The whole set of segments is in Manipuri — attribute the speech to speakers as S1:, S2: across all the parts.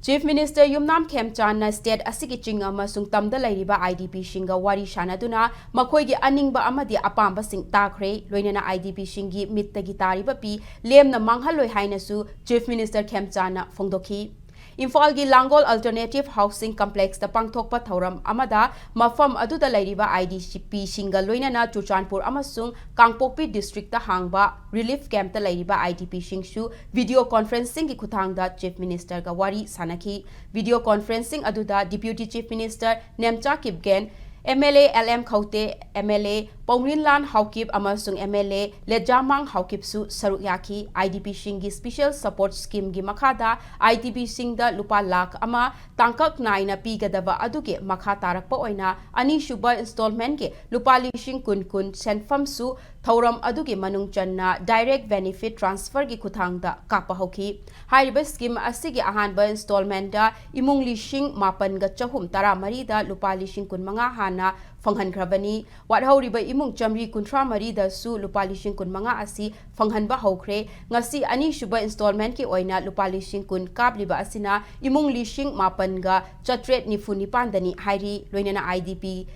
S1: Chief Minister Yumnam KHEMCHAND state asigi ching amasung tamda lairiba IDP shinga wari shanaduna makhoigi aningba amadi apamba sing takre loinana IDP shingi mittagi tariba pi lemna manghaloi hainasu Chief Minister KHEMCHAND phongdokhi Imphal gi Langol Alternative Housing Complex ta pangthokpa thoram amada mafam aduda lairiba IDP shinga loinana Chuchanpur amasung Kangpokpi district ta hangba relief camp ta lairiba IDP shingsu video conferencing gi khuthangda Chief Minister ga wari sanaki video conferencing aduda Deputy Chief Minister Nemcha Kipgen MLA LM Khaute MLA Pongrinlan Haukip amasung MLA Lejamang Haukip su saruk yaki IDP shingi special support scheme gi makhada IDP singda lupa lakh ama tangkak naina pigadaba aduge makha tarakpa oina ani shuba installment ge lupa lishing kun senfam su thauram aduge manung channa direct benefit transfer gi khuthangda kapa hoki hariba scheme asigi ahanba installment da imung lishing mapan ga chahum tara mari da lupa lishing kun manga hana Fanghan Krabani, what horiba imung chamri kuntra mari da su lupalishin kun manga asi fanghan ba hokre, ngasi ani shuba installment ki oina lupalishin kun kabliba asina imung lishing mapanga chatret nifuni pandani hairi loinana IDP.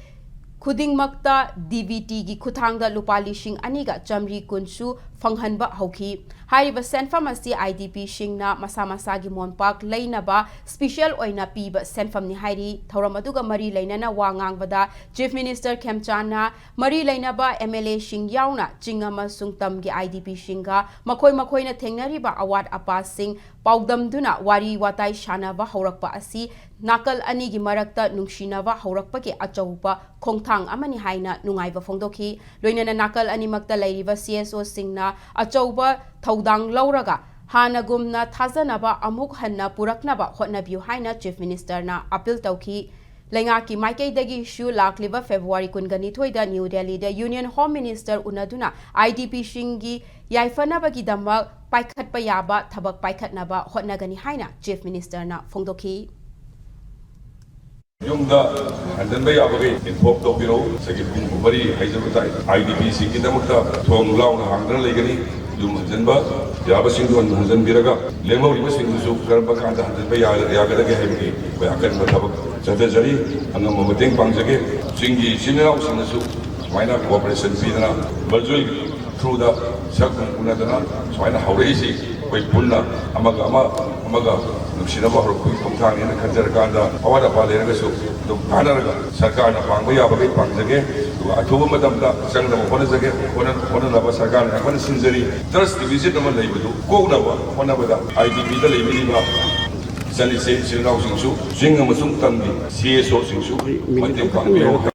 S1: Kuding makta DBT gi kuthangda lupalishin aniga chamri kunsu fanghanba hoki. Hariba senfam asi IDP shingna masa gi monpak lainaba special oina piba senfam ni hairi thoramaduga mari lainana wangangbada Chief Minister KHEMCHAND mari lainaba MLA shing yauna chingama sungtam gi IDP shinga makoi na thengnariba award apa sing paudamduna wari watai shanaba haurakpa asi nakal ani gi marakta nungsinaba haurakpa ke achaupa khongthang amani haina nungaiba phongdokhi loinana nakal ani makta lairiba CSO singna achauba thaudang lauraga hanagumna thajanaba amuk hanna puraknaba hotnabiu haina Chief Minister na appeal tawki Lenga ki Maikei dagi shu lakliba February kungani thoida New Delhi da Union Home Minister unaduna IDP shingi yaifanaba gi damba paikhatpa yaba thabak paikhatnaba hotnagani haina Chief Minister na phongdokhi
S2: Yumda handan bay abage infok to biro sagi pung bari haizabutai IDP singi damakta thong launa hangdra legani yum handanba yaba singdu handan biraga lemo riba singdu su karba kanda handan bay yaga ge haibagi bay akan mathabak jada jari angam mamateng pangjage singi sinau sinasu swaina cooperation bidana virtual through the sakun unadana swaina haureisi koi punna amaga nungsinaba horokui khongthang ena khanjarkanda awada paleragasu dum kanaraga sarkarna pangba yabage pangjage athuba matamda sangnaba honajage honanaba sarkarna akwana sinjari trust division nama leibudu kognaba honabada IDP da leibiniba Sali se sinau singsu jinga masung tambi CSO singsu mateng pangbiyo